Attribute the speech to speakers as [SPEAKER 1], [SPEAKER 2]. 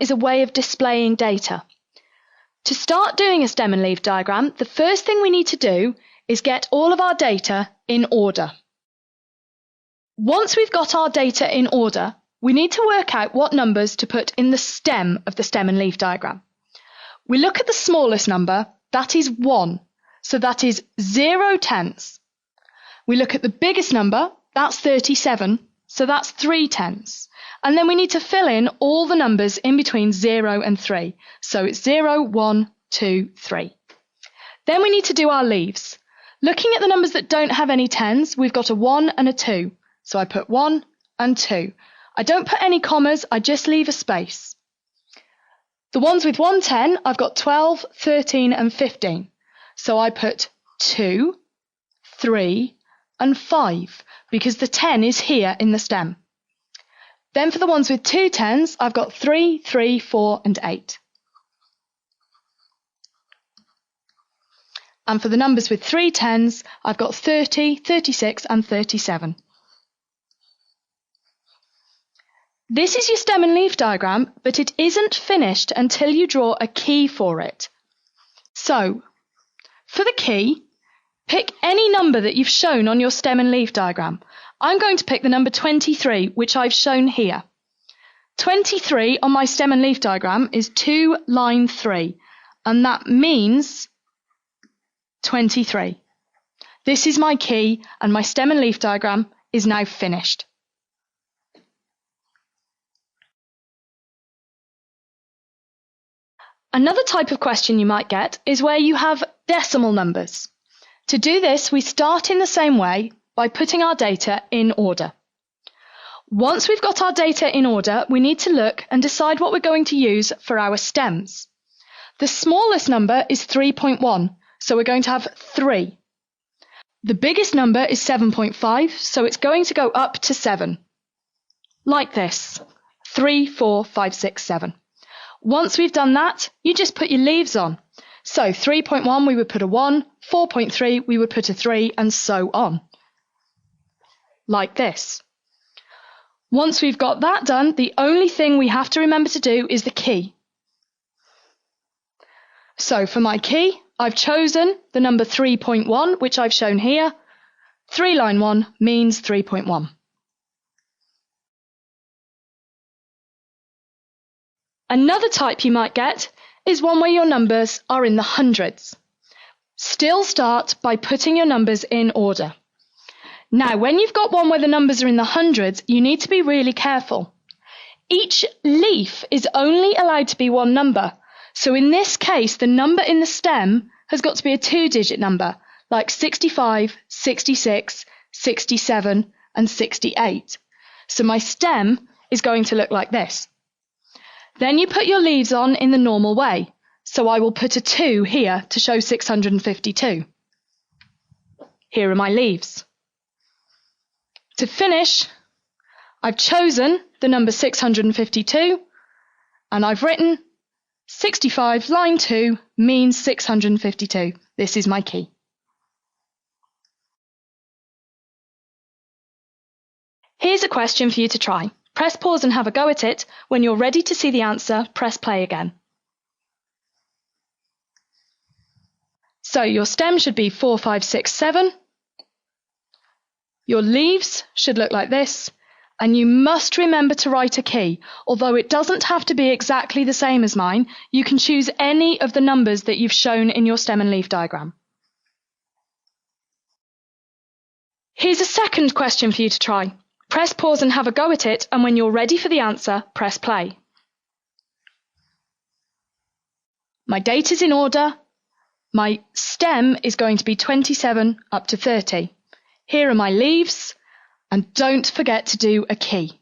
[SPEAKER 1] is a way of displaying data. To start doing a stem and leaf diagram, the first thing we need to do is get all of our data in order. Once we've got our data in order, we need to work out what numbers to put in the stem of the stem and leaf diagram. We look at the smallest number, that is 1, so that is 0/10. We look at the biggest number, that's 37, so that's 3/10. And then we need to fill in all the numbers in between 0 and 3, so it's 0, 1, 2, 3. Then we need to do our leaves. Looking at the numbers that don't have any tens, we've got a 1 and a 2, so I put 1 and 2. I don't put any commas, I just leave a space. The ones with 1 10, I've got 12, 13 and 15. So I put 2, 3 and 5 because the 10 is here in the stem. Then for the ones with 2 10s, I've got 3, 3, 4 and 8. And for the numbers with 3 10s, I've got 30, 36 and 37. This is your stem and leaf diagram, but it isn't finished until you draw a key for it. So, for the key, pick any number that you've shown on your stem and leaf diagram. I'm going to pick the number 23, which I've shown here. 23 on my stem and leaf diagram is 2, line 3, and that means 23. This is my key, and my stem and leaf diagram is now finished. Another type of question you might get is where you have decimal numbers. To do this, we start in the same way by putting our data in order. Once we've got our data in order, we need to look and decide what we're going to use for our stems. The smallest number is 3.1, so we're going to have 3. The biggest number is 7.5, so it's going to go up to 7. Like this, 3, 4, 5, 6, 7. Once we've done that, you just put your leaves on. So 3.1 we would put a 1, 4.3 we would put a 3, and so on. Like this. Once we've got that done, the only thing we have to remember to do is the key. So for my key, I've chosen the number 3.1, which I've shown here. 3 line 1 means 3.1. Another type you might get is one where your numbers are in the hundreds. Still start by putting your numbers in order. Now, when you've got one where the numbers are in the hundreds, you need to be really careful. Each leaf is only allowed to be one number. So in this case, the number in the stem has got to be a 2-digit number, like 65, 66, 67, and 68. So my stem is going to look like this. Then you put your leaves on in the normal way. So I will put a 2 here to show 652. Here are my leaves. To finish, I've chosen the number 652 and I've written 65 line 2 means 652. This is my key. Here's a question for you to try. Press pause and have a go at it. When you're ready to see the answer, press play again. So your stem should be 4, 5, 6, 7. Your leaves should look like this. And you must remember to write a key. Although it doesn't have to be exactly the same as mine, you can choose any of the numbers that you've shown in your stem and leaf diagram. Here's a second question for you to try. Press pause and have a go at it, and when you're ready for the answer, press play. My data's in order. My stem is going to be 27 up to 30. Here are my leaves, and don't forget to do a key.